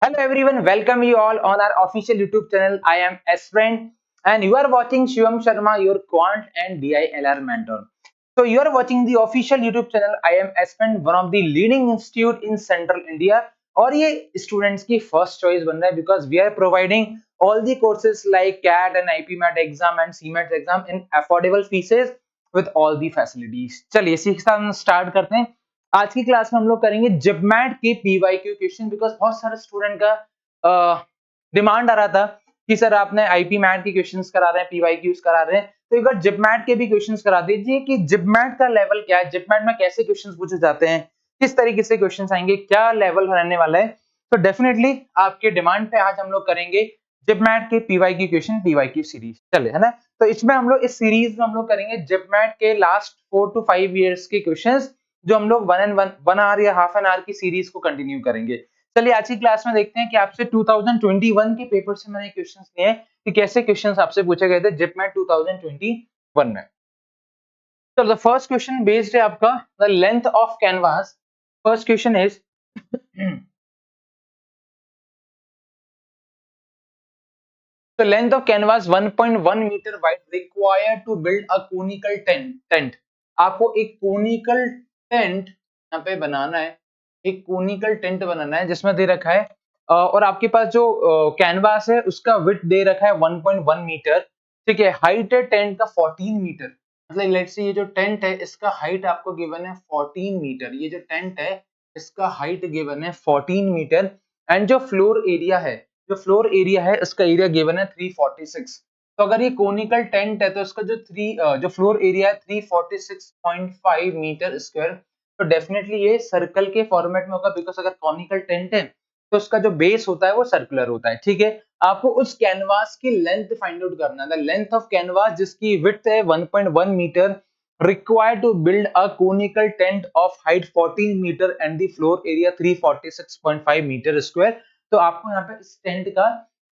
Hello everyone, welcome you all on our official YouTube channel. I am S-Friend and you are watching Shivam Sharma, your quant and DILR mentor. So you are watching the official YouTube channel. I am S-Friend, one of the leading institute in Central India. और ये students की first choice बन रहा है because we are providing all the courses like CAT and IPMAT exam and CMAT exam in affordable fees with all the facilities. चलिए इसी के साथ हम start करते हैं. आज की क्लास में हम लोग करेंगे जिपमैट के पीवाईक्यू क्वेश्चन बिकॉज बहुत सारे स्टूडेंट का डिमांड आ रहा था कि सर आपने आईपी मैट के क्वेश्चंस करा रहे हैं पीवाईक्यूज करा रहे हैं तो एक बार जिपमैट के भी क्वेश्चंस करा दीजिए कि जिपमैट का लेवल क्या है, जिपमैट में कैसे क्वेश्चंस पूछे जाते हैं, किस तरीके से क्वेश्चंस आएंगे, क्या लेवल रहने वाला है. तो डेफिनेटली आपके डिमांड पे आज हम लोग करेंगे जिपमैट के पीवाईक्यू क्वेश्चन पीवाईक्यू सीरीज. चले है ना. तो इसमें हम लोग इस सीरीज में हम लोग करेंगे जिपमैट के लास्ट 4 to 5 इयर्स के क्वेश्चंस जो हम लोग 1 आवर या हाफ एन आवर की सीरीज को कंटिन्यू करेंगे. चलिए आज की क्लास में देखते हैं कि आपसे 2021 के पेपर से मैंने क्वेश्चंस लिए हैं कि कैसे क्वेश्चंस आपसे पूछे गए थे जिपमैट 2021 में. तो द फर्स्ट क्वेश्चन बेस्ड है आपका the length of canvas. First question is the length of canvas 1.1 meter wide required to build a conical tent. आपको एक कोनिकल टेंट यहाँ पे बनाना है, एक कोनिकल टेंट बनाना है जिसमें दे रखा है और आपके पास जो कैनवास है उसका विड्थ दे रखा है 1.1 मीटर. ठीक है, हाइट है टेंट का 14 मीटर. मतलब लेट्स से ये जो टेंट है इसका हाइट आपको गिवन है 14 मीटर. ये जो टेंट है इसका हाइट गिवन है 14 मीटर एंड जो फ्लोर एरिया है, जो फ्लोर एरिया है उसका एरिया गिवन है 346. तो अगर ये कोनिकल टेंट है तो इसका जो फ्लोर एरिया है 346.5 मीटर स्क्वायर. तो डेफिनेटली ये सर्कल के फॉर्मेट में होगा बिकॉज अगर कॉनिकल टेंट है तो उसका जो बेस होता है वो सर्कुलर होता है. ठीक है, आपको उस कैनवास की लेंथ फाइंड आउट करना है. द लेंथ ऑफ कैनवास जिसकी विड्थ है 1.1 metre required to build a conical tent of height 14 meter and the floor area 346.5 meter square. तो आपको यहाँ पे इस टेंट का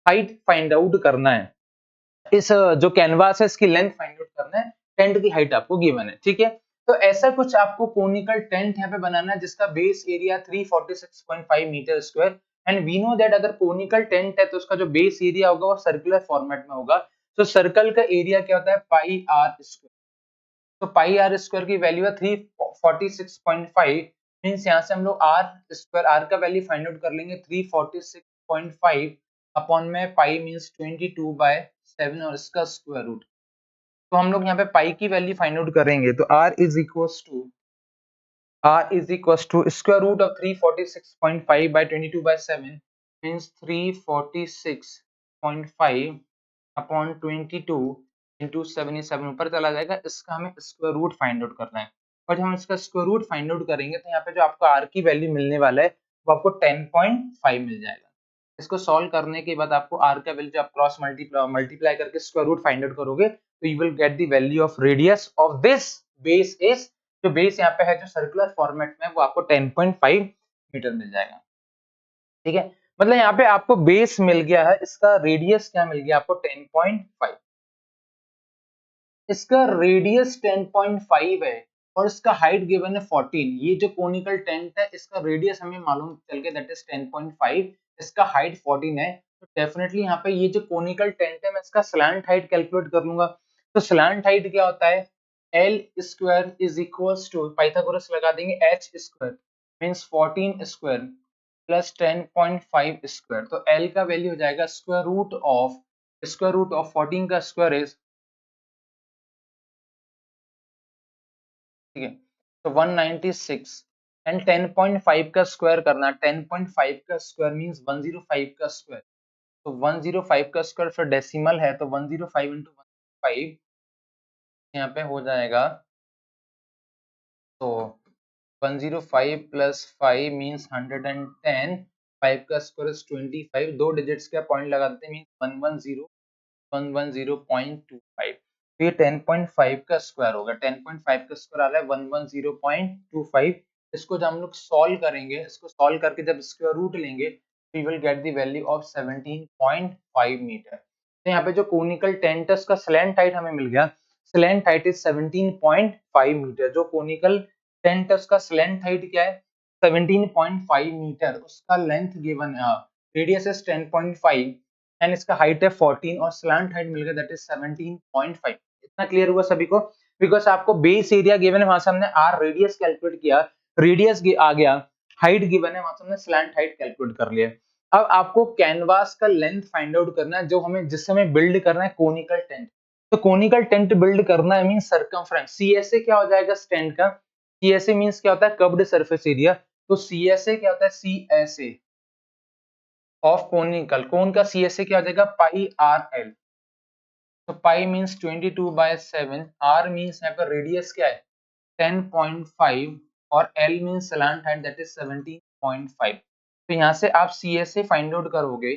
हाइट फाइंड आउट करना है. इस जो कैनवास है इसकी लेंथ फाइंड आउट करना है. टेंट की हाइट आपको गिवन है. ठीक है, तो ऐसा कुछ आपको कोनिकल टेंट यहाँ पे बनाना है जिसका base area 346.5 metre square. And we know that अगर कोनिकल टेंट है तो उसका जो बेस एरिया होगा वो सर्कुलर फॉर्मेट में होगा. तो सर्कल का एरिया क्या होता है पाई आर स्क्वायर. तो पाई आर स्क्वायर की वैल्यू है 346.5. मींस यहाँ से हम लोग आर स्क्वायर आर का वैल्यू फाइंड आउट कर लेंगे 346.5 अपॉन में पाई मींस 22/7 और इसका स्क्वायर रूट. तो हम लोग यहाँ पे पाई की वैल्यू फाइंड आउट करेंगे तो r is equals to square root of 346.5 by 22/7 means 346.5 upon 22 into 77 ऊपर चला जाएगा. इसका हमें स्क्वायर रूट फाइंड आउट करना है और जब हम इसका स्क्वायर रूट फाइंड आउट करेंगे तो यहाँ पे जो आपको r की वैल्यू मिलने वाला है वो आपको 10.5 मिल जाएगा. इसको सॉल्व करने के बाद आपको r का वैल्यू आप क्रॉस मल्टीप्लाई करके स्क्वायर रूट फाइंड आउट करोगे तो you will get the value of radius of this base is, जो बेस यहाँ पे है जो सर्कुलर फॉर्मेट में वो आपको 10.5 मीटर मिल जाएगा. ठीक है, मतलब यहाँ पे आपको बेस मिल गया है, इसका रेडियस क्या मिल गया आपको 10.5. इसका रेडियस 10.5 है और इसका हाइट गिवन है 14. ये जो कोनिकल टेंट है इसका रेडियस हमें मालूम चल गया दैट इज 10.5, इसका हाइट 14 है. तो डेफिनेटली यहाँ पे ये जो कोनिकल टेंट है मैं इसका स्लैंट हाइट कैलकुलेट कर लूंगा. तो स्लैंट हाइट क्या होता है l square is equals to Pythagoras लगा देंगे h square means 14 square plus 10.5 square. तो एल का वैल्यू हो जाएगा स्क्वायर रूट ऑफ 14 का स्क्वायर इज, ठीक है, तो 196 एंड 10.5 का स्क्वायर करना. 10.5 का स्क्वायर मींस 105 का स्क्वायर. तो 105 का स्क्वायर फिर डेसिमल है तो 105 इंटू 105 यहाँ पे हो जाएगा. तो 105 प्लस 5 मींस 110. 5 का स्क्वायर इज 25. दो डिजिट्स का पॉइंट लगा देते हैं मींस 110.25. तो ये 10.5 का स्क्वायर होगा. 10.5 का स्क्वायर आ रहा है 110.25. इसको जब हम लोग सॉल्व करेंगे, इसको सॉल्व करके जब स्क्वायर रूट लेंगे तो we will get the value of 17.5 metre. तो यहाँ पे जो कोनिकल टेंट है उसका स्लैंट हाइट हमें मिल गया. Slant height is 17.5 metre. जो कोनिकल टेंट है उसका स्लैंट हाइट क्या है 17.5 मीटर. उसका लेंथ गिवन है रेडियस इज 10.5 एंड इसका हाइट है 14 और स्लैंट हाइट मिल गया दैट इज 17.5। इतना क्लियर हुआ सभी को? बिकॉज आपको बेस एरिया गिवन है, वहां से हमने आर रेडियस कैलकुलेट किया, रेडियस आ गया, हाइट गिवन है, वहां से हमने स्लैंट हाइट कैलकुलेट कर लिया। अब आपको कैनवास का लेंथ फाइंड आउट करना है, जो हमें जिससे हमें बिल्ड करना है कोनिकल टेंट। तो कोनिकल टेंट बिल्ड करना है मीन सर्कमफ्रेंस। सीएसए क्या हो जाएगा स्टेंट का? सीएसए मींस क्या होता है? Curved surface area. तो सीएसए क्या होता है? सीएसए ऑफ कोनिकल, कोन का सीएसए क्या हो जाएगा? पाई आर एल। तो पाई मींस 22/7, आर मींस यहाँ पर रेडियस क्या है? 10.5 और L means slant height that is 17.5। तो यहाँ से आप सीएसए फाइंड आउट करोगे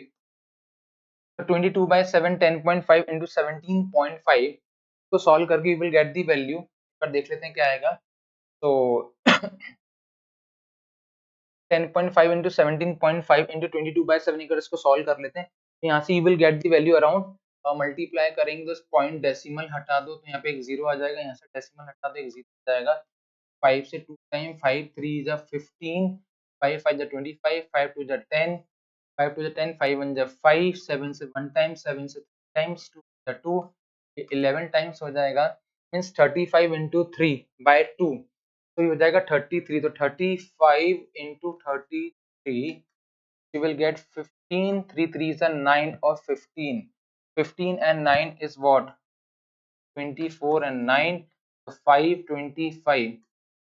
तो 22/7 10.5 इंटू 17.5 को सॉल्व करके you will get the value. पर देख लेते हैं क्या आएगा। तो 10.5 इंटू 17.5 इंटू 22/7 अगर इसको सॉल्व कर लेते हैं तो यहाँ से you will get the value around, multiply करेंगे तो पॉइंट डेसिमल हटा दो तो यहाँ पे एक जीरो आ जाएगा, यहाँ से डेसिमल हटा दो एक जीरो आ जाएगा। 5 से 2 टाइम 5 3 जा 15, 5 5 जा 25, 5 2 जा 10, 5 2 जा 10, 5 1 जा 5, 7 से 1 टाइम, 7 से 3 टाइम्स, 2 जा 2, 11 टाइम्स हो जाएगा। मींस 35 इंटू 3 बाय 2 तो ये हो जाएगा 33। तो 35 into 33 you will get 15, 3 3s are 9 or 15, 15 and 9 is what? 24 and 9, so 525,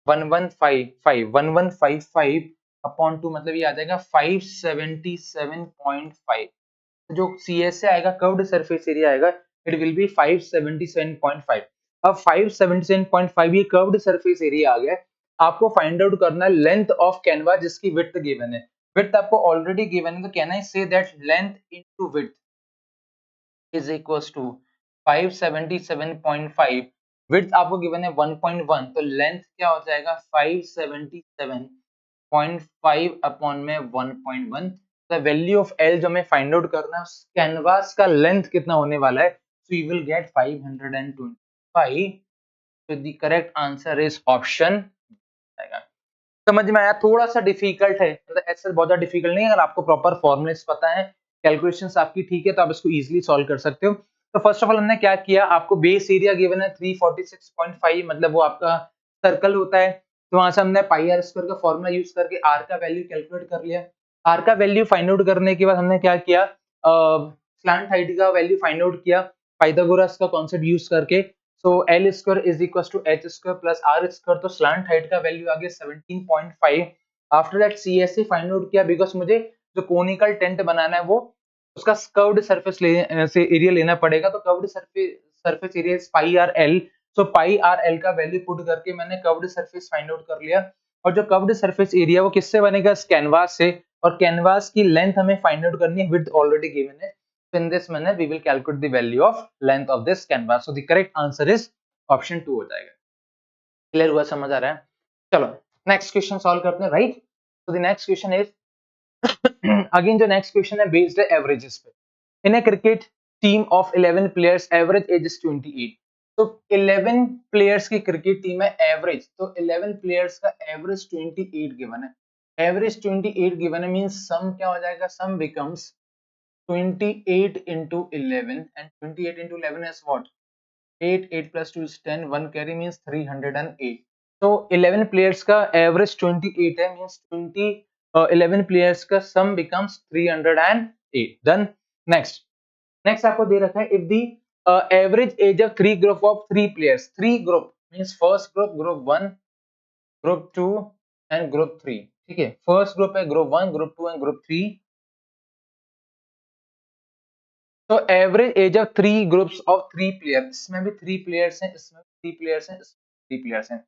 1155 upon 2 मतलब ये आ जाएगा 577.5। तो जो सीएसए आएगा कर्व्ड सरफेस एरिया आएगा इट विल बी 577.5। अब 577.5 ये कर्व्ड सरफेस एरिया आ गया। आपको फाइंड आउट करना है लेंथ ऑफ कैनवास जिसकी विड्थ गिवन है। विड्थ आपको ऑलरेडी गिवन है तो can I say that length into width is equals to 577.5। Width आपको गिवन है 1.1 तो लेंथ क्या हो जाएगा 577.5 अपॉन में 1.1। द वैल्यू ऑफ एल जो हमें फाइंड आउट करना है कैनवास का लेंथ कितना होने वाला है, सो यू विल गेट 525। तो the correct answer is option आएगा। समझ में आया? थोड़ा सा डिफिकल्ट है, मतलब ऐसा बहुत ज्यादा डिफिकल्ट नहीं है। अगर आपको प्रॉपर फॉर्मुलेस पता है, कैलकुलेशंस आपकी ठीक है तो आप इसको इजीली सॉल्व कर सकते हो। तो फर्स्ट ऑफ ऑल हमने क्या किया, आपको बेस एरिया गिवन है 346.5 मतलब वो आपका सर्कल होता है। तो वहां से हमने पाई आर स्क्वायर का फॉर्मूला यूज करके आर का वैल्यू कैलकुलेट कर लिया। आर का वैल्यू फाइंड आउट करने के बाद हमने क्या किया, स्लैंट हाइट का वैल्यू फाइंड आउट किया पाइथागोरस का कॉन्सेप्ट यूज करके। So L square is equal to H square plus R square. तो स्लैंट हाइट का वैल्यू आ गया 17.5। After that CSA find out किया बिकॉज मुझे जो कोनिकल टेंट बनाना है वो उसका कर्व्ड सरफेस से एरिया लेना पड़ेगा। तो curved surface area is pi R L. So pi R L का वैल्यू पुट करके मैंने कर्व्ड सरफेस फाइंड आउट कर लिया। और जो कर्व्ड सरफेस एरिया वो किससे बनेगा, कैनवास से। और कैनवास की लेंथ हमें फाइंड आउट करनी है, विड्थ ऑलरेडी गिवन है। So in this manner we will calculate the value of length of this canvas. So the correct answer is option 2 हो जाएगा। क्लियर हुआ, समझ आ रहा है? चलो नेक्स्ट क्वेश्चन सॉल्व करते हैं, राइट। तो the next question is again जो नेक्स्ट क्वेश्चन है बेस्ड है एवरेजेस पे। In a cricket team of 11 players average age is 28। तो 11 प्लेयर्स की क्रिकेट टीम है एवरेज, तो 11 प्लेयर्स का एवरेज 28 गिवन है। एवरेज 28 गिवन है मींस सम क्या हो जाएगा, सम becomes 28 into 11 and 28 into 11 is what? 8, 8 plus 2 is 10, 1 carry means 308. So 11 players का average 28 है means 11 players का sum becomes 308. Done. Next आपको दे रखा है if the average age of three group of three players, three group means first group, group 1, group 2 and group 3. ठीक है, first group है group 1, group 2 and group 3. तो average age of three groups of three player, इसमें भी three players हैं, इसमें three players हैं, इसमें थ्री प्लेयर्स हैं।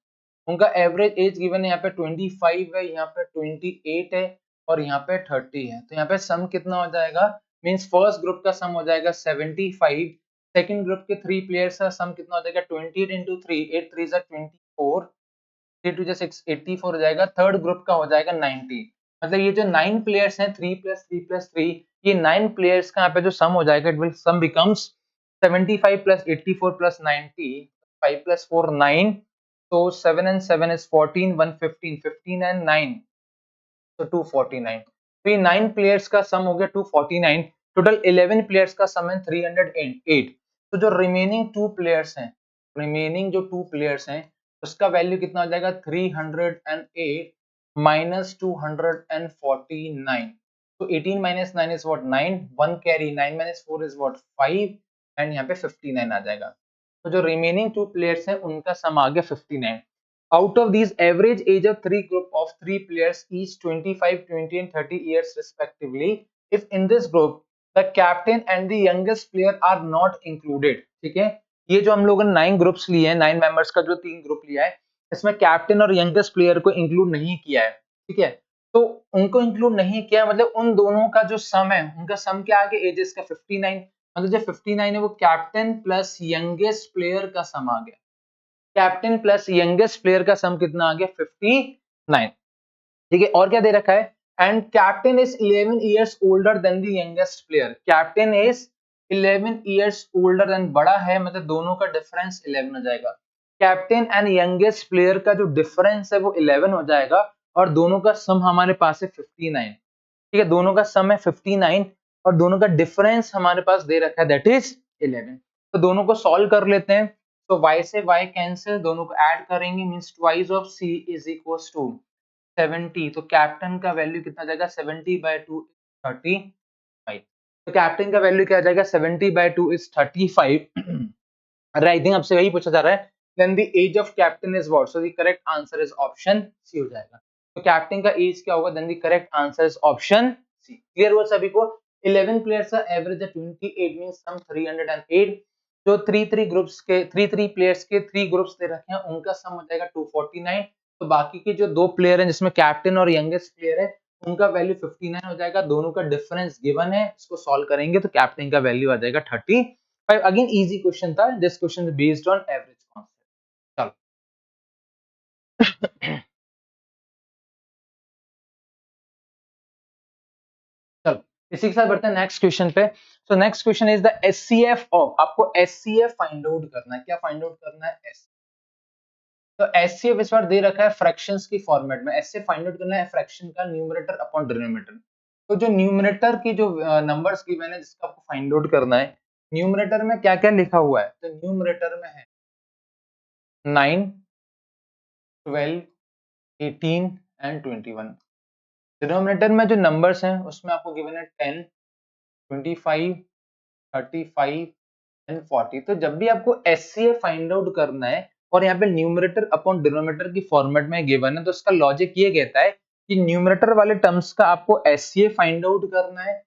उनका एवरेज एज गिवन है यहाँ पे 25 है, यहाँ पे 28 है और यहाँ पे 30 है। तो यहाँ पे सम कितना हो जाएगा, मींस फर्स्ट ग्रुप का सम हो जाएगा 75, सेकंड ग्रुप के थ्री प्लेयर्स का सम कितना हो जाएगा 28 इंटू 3, 8 3 24, 3 2 6 84 हो जाएगा। थर्ड ग्रुप का हो जाएगा 90। मतलब ये जो 9 प्लेयर्स हैं 3 प्लस 3 प्लस 3, ये 9 प्लेयर्स का यहाँ पे जो सम हो जाएगा it will some becomes 75 plus 84 plus 90, 5 plus 4 9, so 7 and 7 is 14, 115, 15 and 9 so 249। तो ये 9 प्लेयर्स का सम हो गया 249, टोटल 11 प्लेयर्स का सम है 308। तो जो रिमेनिंग जो टू प्लेयर्स हैं उसका वैल्यू कितना हो जाएगा 308 माइनस 249। तो 18 minus 9 is what 9, 1 carry, 9 minus 4 is what 5 and यहाँ पे 59 आ जाएगा। तो जो रिमेनिंग टू प्लेयर्स हैं उनका सम आ गया 59। Out of these, average age of three group of three players each 25, 20 and 30 years respectively. If in this group the captain and the youngest player are not included, ठीक है, ये जो हम लोगों ने 9 ग्रुप्स लिए हैं, 9 मेंबर्स का जो 3 ग्रुप लिया है, इसमें कैप्टन और यंगेस्ट प्लेयर को इंक्लूड नहीं किया है, ठीक है। तो उनको इंक्लूड नहीं किया मतलब उन दोनों का जो सम है, उनका सम क्या आ गया एजेस का 59, मतलब जो 59 है वो कैप्टन प्लस यंगेस्ट प्लेयर का सम आ गया। कैप्टन प्लस यंगेस्ट प्लेयर का सम कितना आ गया 59, ठीक है। और क्या दे रखा है, and captain is 11 years older than the youngest player, captain is 11 years older than, बड़ा है मतलब दोनों का डिफरेंस 11 हो जाएगा। कैप्टन एंड यंगेस्ट प्लेयर का जो डिफरेंस है वो 11 हो जाएगा और दोनों का सम हमारे पास है 59, ठीक है। दोनों का सम है 59 और दोनों का डिफरेंस हमारे पास दे रखा है दैट इज 11। तो दोनों को सॉल्व कर लेते हैं। तो y से y कैंसिल, दोनों को ऐड करेंगे means twice of c is equals to 70। तो कैप्टन का वैल्यू कितना आ जाएगा 70/2 35। तो कैप्टन का वैल्यू क्या आ जाएगा 70/2 इज 35। राइटिंग आपसे वही पूछा जा रहा है। Then the age of captain is what, so the correct answer is option C हो जाएगा। तो कैप्टन का एज क्या होगा, then the correct answer is option C. Clear हुआ सभी को। 11 प्लेयर्स का एवरेज है 28 मींस सम 308। जो 3 ग्रुप्स के 3 प्लेयर्स के 3 ग्रुप्स दे रखे हैं उनका सम हो जाएगा 249। तो बाकी के जो दो प्लेयर हैं जिसमें कैप्टन और यंगेस्ट प्लेयर है उनका वैल्यू 59 हो जाएगा। दोनों का डिफरेंस गिवन है, इसको सॉल्व करेंगे तो कैप्टन का वैल्यू आ जाएगा 35। अगेन इजी क्वेश्चन था, this question is based on average concept. चलो चलो इसी के साथ बढ़ते हैं नेक्स्ट क्वेश्चन पे। So next question is the HCF of, आपको एचसीएफ फाइंड आउट करना है। क्या फाइंड आउट करना है एस, तो एचसीएफ इस बार दे रखा है फ्रैक्शंस की फॉर्मेट में। एचसीएफ फाइंड आउट करना है फ्रैक्शन का न्यूमरेटर अपॉन डिनोमिनेटर। तो जो न्यूमरेटर की जो नंबर्स गिवन है जिसका आपको फाइंड आउट करना है, न्यूमरेटर में क्या क्या लिखा हुआ है, तो न्यूमरेटर में है 9, 12, 18 एंड 21। डिनोमिनेटर में जो नंबर्स हैं उसमें आपको गिवन है 10, 25, 35 एंड 40। तो जब भी आपको एचसीएफ फाइंड आउट करना है और यहाँ पे न्यूमरेटर अपॉन डिनोमिनेटर की फॉर्मेट में गिवन है, तो इसका लॉजिक ये कहता है कि न्यूमरेटर वाले टर्म्स का आपको एचसीएफ फाइंड आउट करना है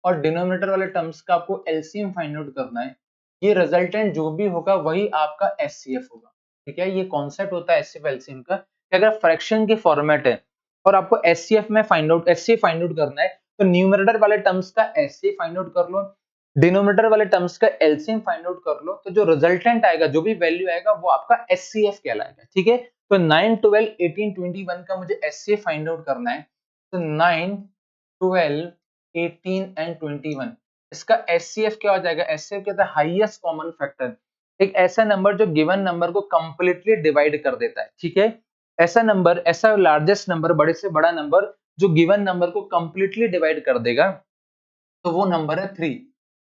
और डिनोमिनेटर वाले टर्म्स का आपको एलसीएम फाइंड आउट करना है। ये रिजल्टेंट जो भी होगा वही आपका एचसीएफ होगा, ठीक है। ये कॉन्सेप्ट होता है एचसीएफ एलसीएम का कि अगर फ्रैक्शन के फॉर्मेट है और आपको एचसीएफ में एचसीएफ फाइंड आउट करना है तो न्यूमरेटर वाले टर्म्स का एचसीएफ फाइंड आउट कर लो, डिनोमिनेटर वाले टर्म्स का एलसीएम फाइंड आउट कर लो, तो जो रिजल्टेंट आएगा, जो भी वैल्यू आएगा वो आपका एचसीएफ कहलाएगा, ठीक है। तो 9, 12, 18, 21 का मुझे एचसीएफ फाइंड आउट करना है। तो 9, 12, 18 एंड 21, इसका एचसीएफ क्या हो जाएगा, एचसीएफ कहता है हाईएस्ट कॉमन फैक्टर, एक ऐसा नंबर जो गिवन नंबर को कंप्लीटली डिवाइड कर देता है, ठीक है। ऐसा नंबर, ऐसा लार्जेस्ट नंबर, बड़े से बड़ा नंबर जो गिवन नंबर को कंप्लीटली डिवाइड कर देगा, तो वो नंबर है 3।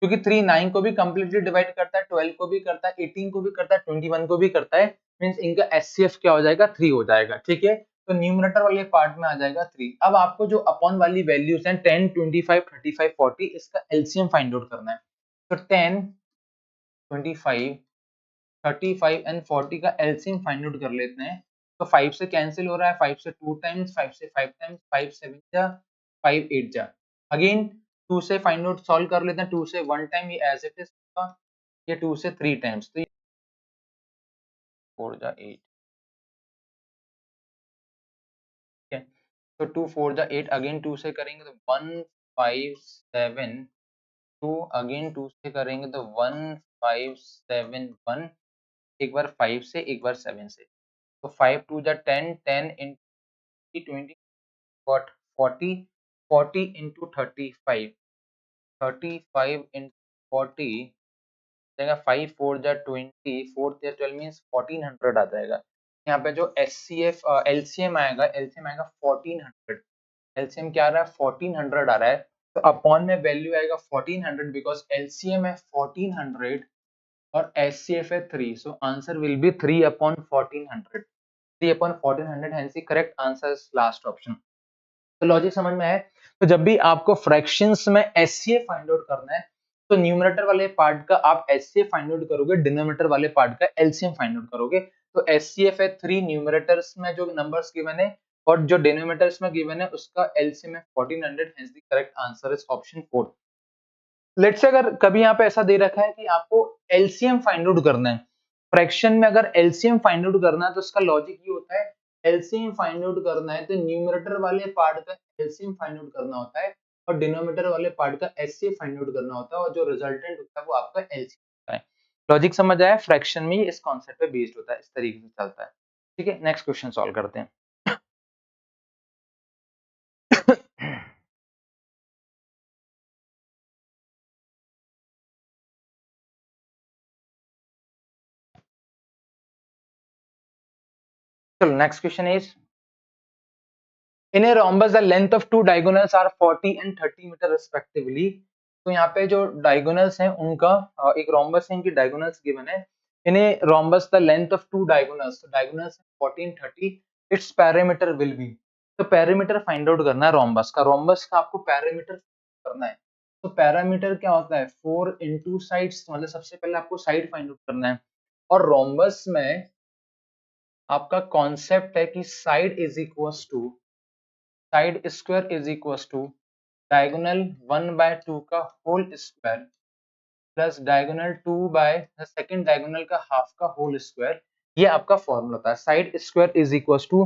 क्योंकि 3 9 को भी कंप्लीटली डिवाइड करता है, 12 को भी करता है, 18 को भी करता है, 21 को भी करता है, मींस इनका एचसीएफ क्या हो जाएगा 3 हो जाएगा, ठीक है। तो न्यूमरेटर वाले पार्ट में आ जाएगा 3। अब आपको जो अपॉन वाली वैल्यूज हैं 10, 25, 35, 40, इसका एलसीएम फाइंड आउट करना है। तो 10, 25, 35 एंड 40 का एलसीएम फाइंड आउट कर लेते हैं। तो 5 से कैंसिल हो रहा है, 5 से 2 टाइम्स, 5 से 5 टाइम्स, 5 7 जा, 5 8 जा। अगेन 2 से फाइंड आउट सॉल्व कर लेते हैं, 2 से 1 टाइम, ये एज इट इज होगा, ये 2 से 3 टाइम्स, तो ये 4 जा 8, ठीक है। तो 2 4 जा 8, अगेन 2 से करेंगे तो 1 5 7 2, अगेन 2 से करेंगे तो 1 5 7 1, एक बार 5 से एक बार 7 से। तो 5 2 जा 10, 10 into 20 what 40, 40 into 35, 35 into 40 जाएगा, 5 4 जा 20, 4 या 12 मींस 1400 आ जाएगा। यहाँ पे जो एचसीएफ एलसीएम आएगा 1400, एलसीएम क्या आ रहा है 1400 आ रहा है, तो अपॉन में वैल्यू आएगा 1400 बिकॉज एलसीएम है 1400 और एचसीएफ है 3, so answer will be 3 upon 1400, 3 upon 1400, hence the correct answer is last option. तो लॉजिक समझ में आया। तो जब भी आपको फ्रैक्शंस में एचसीएफ फाइंड आउट करना है तो न्यूमरेटर वाले पार्ट का आप एचसीएफ फाइंड आउट करोगे, डिनोमिनेटर वाले पार्ट का एलसीएम फाइंड आउट करोगे। तो एचसीएफ है 3, न्यूमरेटर्स में जो नंबर्स गिवन है और जो डिनोमिनेटर्स में गिवन है उसका एलसीएम है 1400, hence the correct answer is option 4। Let's say अगर कभी यहाँ पे ऐसा दे रखा है कि आपको एलसीएम फाइंड आउट करना है, फ्रैक्शन में अगर एलसीएम फाइंड आउट करना है तो उसका लॉजिक ये होता है, एलसीएम फाइंड आउट करना है तो न्यूमरेटर वाले पार्ट का एलसीएम फाइंड आउट करना होता है और डिनोमिनेटर वाले पार्ट का एचसीएफ फाइंड आउट करना होता है और जो रिजल्टेंट होता है वो आपका एलसीएम होता है। लॉजिक समझ आया, फ्रैक्शन में इस कॉन्सेप्ट पे बेस्ड होता है, इस तरीके से चलता है। ठीक है, नेक्स्ट क्वेश्चन सॉल्व करते हैं। चलो next question is, in A rhombus the length of two diagonals are 40 and 30 metre respectively। तो यहाँ पे जो डायगोनल्स हैं उनका एक rhombus है, इनकी डायगोनल्स गिवन है। इन ए rhombus the length of two diagonals, तो diagonals 40 and 30, its perimeter will be, तो पैरामीटर फाइंड आउट करना है rhombus का, rhombus का आपको पैरामीटर करना है। तो पैरामीटर क्या होता है 4 into साइड्स, मतलब सबसे पहले आपको साइड फाइंड आउट करना है और rhombus में आपका कॉन्सेप्ट है कि side is equals to, side square is equals to diagonal 1/2 का whole square plus diagonal 2 by second diagonal का हाफ का होल स्क्वायर। ये आपका फॉर्मूला होता है, side square is equals to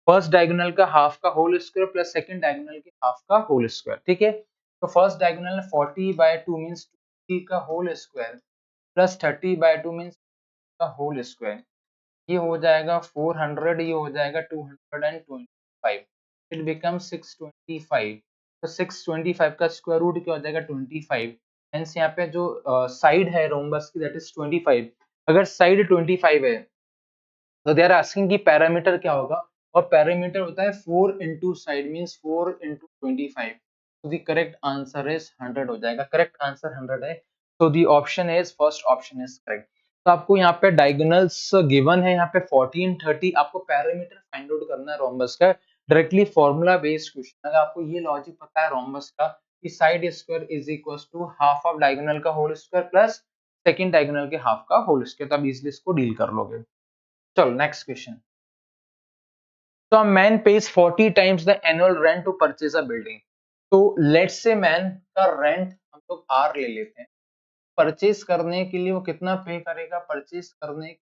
first diagonal का हाफ का whole square plus second diagonal के हाफ का होल स्क्वायर। ठीक है, तो फर्स्ट डायगोनल 40/2 मींस 2 का होल स्क्वायर प्लस 30/2 मींस का होल स्क्वायर, ये हो जाएगा 400, ये हो जाएगा 225, इट बिकम 625। तो 625 का स्क्वायर रूट क्या हो जाएगा 25, हेंस यहाँ पे जो साइड है रोम्बस की दैट इज 25। अगर साइड 25 है तो दे आर आस्किंग कि पैरामीटर क्या होगा, और पैरामीटर होता है 4 इंटू साइड मींस 4 इंटू 25, तो द करेक्ट आंसर इज 100 हो जाएगा, करेक्ट आंसर 100 है। तो the option is first option is correct. तो आपको यहाँ पे डायगोनल्स गिवन है, यहाँ पे 14 30, आपको पैरामीटर फाइंड आउट करना है रोम्बस का, डायरेक्टली फॉर्मूला बेस्ड क्वेश्चन। अगर आपको ये लॉजिक पता है रोम्बस का कि side square is equals to half of diagonal का whole square plus second diagonal के हाफ का होल स्क्वायर, तो आप इजीली इसको डील कर लोगे। चलो नेक्स्ट क्वेश्चन, तो a man pays 40 times the annual rent to purchase a building। तो लेट्स से मैन का रेंट हम लोग आर ले लेते हैं, परचेज करने के लिए वो कितना पे करेगा, परचेज करने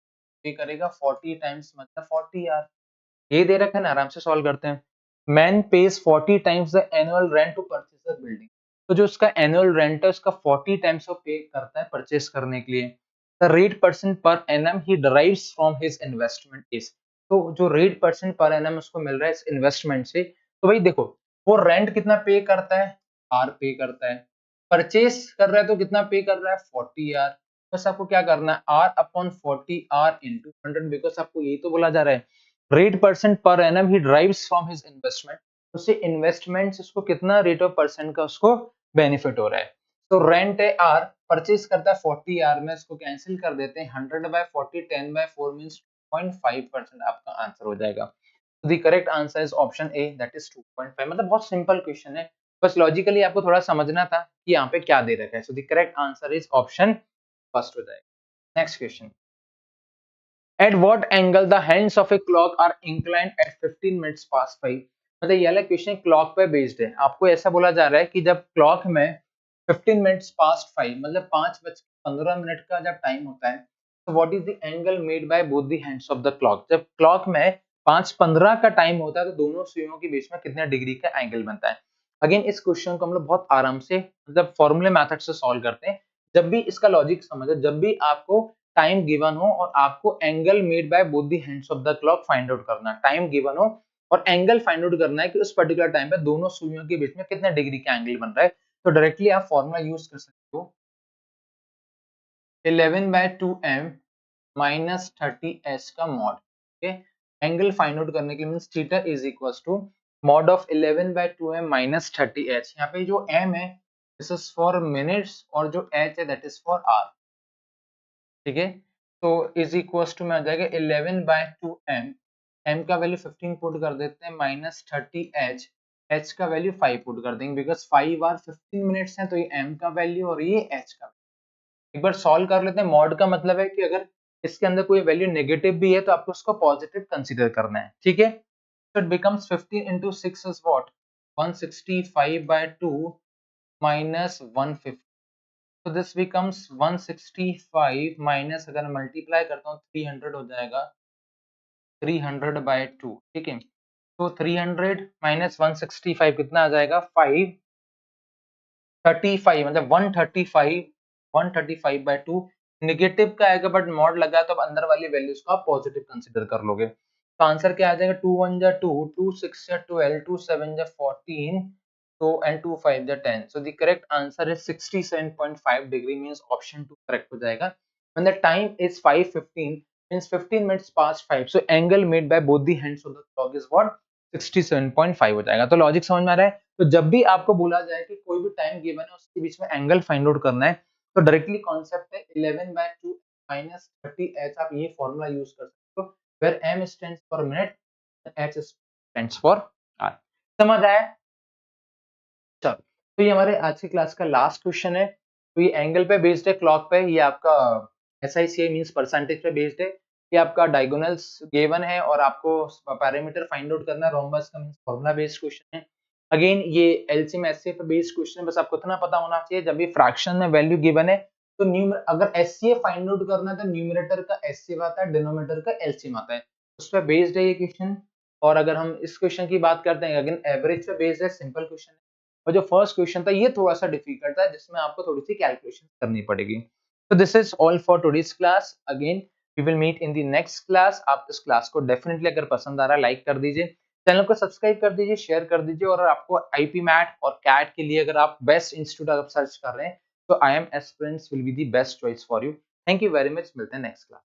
पे करेगा 40 टाइम्स मतलब 40 आर। ये दे रखा है ना, आराम से सॉल्व करते हैं। Man pays 40 times the annual rent to purchase a building, तो जो उसका एनुअल रेंट है उसका 40 टाइम्स वो पे करता है परचेज करने के लिए। The rate percent per annum he derives from his investment is, तो जो रेट परसेंट पर एनम उसको मिल रहा है इस इन्वेस्टमेंट से, तो भाई देखो वो रेंट कितना पे करता है, आर पे करता है, परचेज कर रहा है तो कितना पे कर रहा है 40 आर, बस आपको क्या करना है r upon 40 r into 100, because आपको यही तो बोला जा रहा है rate percent per annum he derives from his investment, उससे इन्वेस्टमेंट से उसको कितना रेट ऑफ परसेंट का उसको बेनिफिट हो रहा है। तो रेंट है आर, परचेज करता है 40 आर में, इसको कैंसिल कर देते हैं 100/40 10/4 मींस 2.5% आपका आंसर हो जाएगा। तो the correct answer is option A that is 2.5। मतलब बहुत सिंपल क्वेश्चन है, बस लॉजिकली आपको थोड़ा समझना था कि यहाँ पे क्या दे रखा है। सो the correct answer is option first हो जाएगा। Next question, at what angle the hands of a clock are inclined at 15 minutes past 5। मतलब ये वाला क्वेश्चन क्लॉक पे बेस्ड है, आपको ऐसा बोला जा रहा है कि जब क्लॉक में 15 मिनट्स पास्ट 5 मतलब 5:15 का जब टाइम होता है, तो what is the angle made by both the hands of the clock. जब क्लॉक में 5:15 का टाइम होता है तो दोनों सुइयों के बीच में कितने डिग्री का एंगल बनता है। अगेन इस क्वेश्चन को हम लोग बहुत आराम से मतलब फॉर्मूले मेथड से सॉल्व करते हैं। जब भी इसका लॉजिक समझो, जब भी आपको टाइम गिवन हो और आपको angle made by both the hands of the clock find out करना है, टाइम गिवन हो और एंगल फाइंड आउट करना है कि उस पर्टिकुलर टाइम पे दोनों सुइयों के बीच में कितने डिग्री का एंगल बन रहा है, तो डायरेक्टली आप फॉर्मूला यूज कर सकते हो 11/2m माइनस 30s का mod. Okay, angle find out करने के लिए means theta is equals to mod of 11/2m minus 30h। यहाँ पे जो m है दिस इज फॉर मिनट्स और जो h है दैट इज फॉर आवर। ठीक है, तो इज इक्वल्स टू में आ जाएगा 11/2m, m का वैल्यू 15 पुट कर देते हैं माइनस 30h, h का वैल्यू 5 पुट कर देंगे बिकॉज 5 आवर 15 मिनट्स हैं, तो ये m का वैल्यू और ये h का। एक बार सॉल्व कर लेते हैं। मॉड का मतलब है कि अगर इसके अंदर कोई वैल्यू नेगेटिव भी है तो आपको उसको पॉजिटिव कंसीडर करना है। ठीक है, so it becomes 15 into 6 is what 165/2 minus 150, so this becomes 165 minus अगर मल्टीप्लाई करता हूँ 300 हो जाएगा 300/2। ठीक है, तो 300 minus 165 कितना आ जाएगा 535, मतलब 135/2 नेगेटिव का आएगा बट मॉड लगा है तो अब अंदर वाली वैल्यूज को आप पॉजिटिव कंसीडर कर लोगे। तो आंसर क्या आ जाएगा 2 1 जा 2, 2 6 जा 12, 2 7 जा 14, तो एंड 2 5 जा 10। सो the correct answer is 67.5 degree, means option 2 correct हो जाएगा। When the time is 5:15 means 15 minutes past 5, so angle made by both the hands of the clock is what 67.5 हो जाएगा। तो लॉजिक समझ में आ रहा है। तो जब भी आपको बोला जाए कि कोई भी टाइम गिवन है उसके बीच में एंगल फाइंड आउट करना है, तो डायरेक्टली कॉन्सेप्ट है 11/2 minus 30h, आप ये फॉर्मूला यूज कर सकते हो where m stands for minute and h stands for hour। समझ आया? चलो, तो ये हमारे आज की क्लास का लास्ट क्वेश्चन है। तो ये एंगल पे बेस्ड है, क्लॉक पे, ये आपका SICI मींस परसेंटेज पे बेस्ड है। ये आपका डायगोनल्स गिवन है और आपको पैरामीटर फाइंड आउट करना है, रोम्बस का मींस फॉर्मूला बेस्ड क्वेश्चन है। अगेन ये एलसीएम एचसीएफ पे बेस्ड क्वेश्चन है, बस आपको इतना पता होना चाहिए जब भी फ्रैक्शन में वैल्यू गिवन है तो अगर एचसीएफ फाइंड आउट करना है तो न्यूमरेटर का एचसीएफ आता है, डिनोमिनेटर का एलसीएम आता है, उस पर बेस्ड है ये क्वेश्चन। और अगर हम इस क्वेश्चन की बात करते हैं, अगेन एवरेज पे बेस्ड है, सिंपल क्वेश्चन है। और जो फर्स्ट क्वेश्चन था ये थोड़ा सा डिफिकल्ट था जिसमें आपको थोड़ी सी कैलकुलेशन करनी पड़ेगी। तो this is all for today's class. Again we will meet in the next class. आप इस क्लास को डेफिनेटली अगर पसंद आ रहा है लाइक कर दीजिए, चैनल को सब्सक्राइब कर दीजिए, शेयर कर दीजिए। और आपको आईपी मैट और कैट के लिए अगर आप बेस्ट इंस्टीट्यूट आप सर्च कर रहे हैं तो IIM aspirants will be the best choice for you. Thank you very much, मिलते हैं नेक्स्ट क्लास।